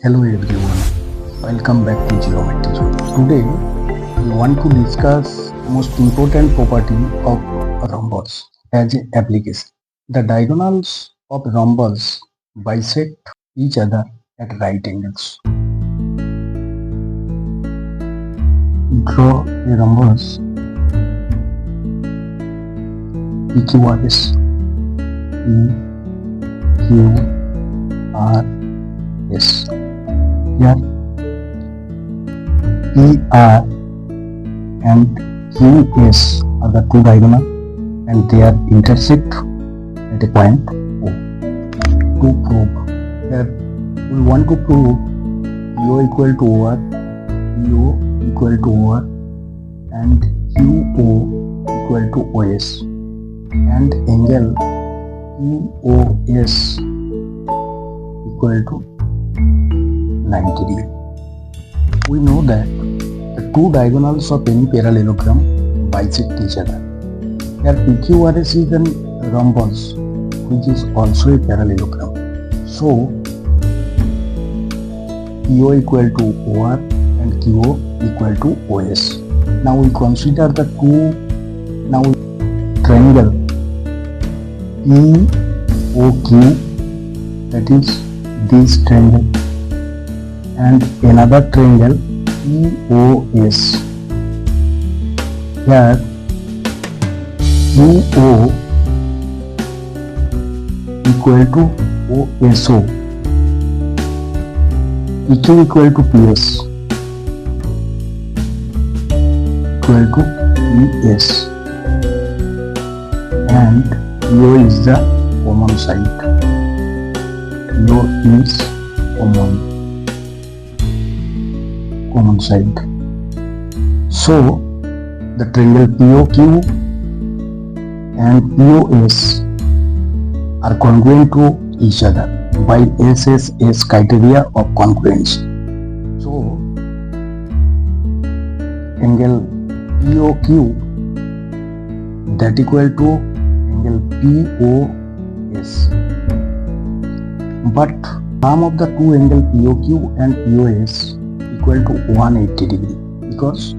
Hello everyone, welcome back to Geometry Zone. Today we want to discuss most important property of rhombus as an application. The diagonals of rhombus bisect each other at right angles. Draw a rhombus PQRS PQRS. Here PR and QS are the two diagonal and they are intersect at a point O. To prove, here we want to prove PO equal to OR, PO equal to OR and QO equal to OS and angle QOS equal to 90 degree. We know that the two diagonals of any parallelogram bisect each other. Here PQRS is a rhombus which is also a parallelogram. So PO equal to OR and QO equal to OS. Now we consider the two triangle POQ, that is this triangle, and another triangle EOS. Here EO equal to OSO, PQ equal to PS equal to ES, and EO is the common side. EO is common side. So the triangle POQ and POS are congruent to each other by SSS criteria of congruence. So angle POQ that equal to angle POS, but sum of the two angle POQ and POS equal to 180 degree because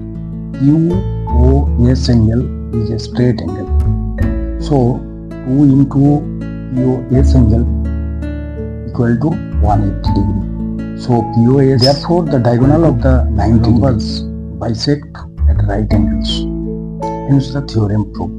QOS angle is a straight angle. So 2 into POS angle equal to 180 degree. So POS, therefore the diagonal of the 90 angles bisect at right angles. Hence the theorem proved.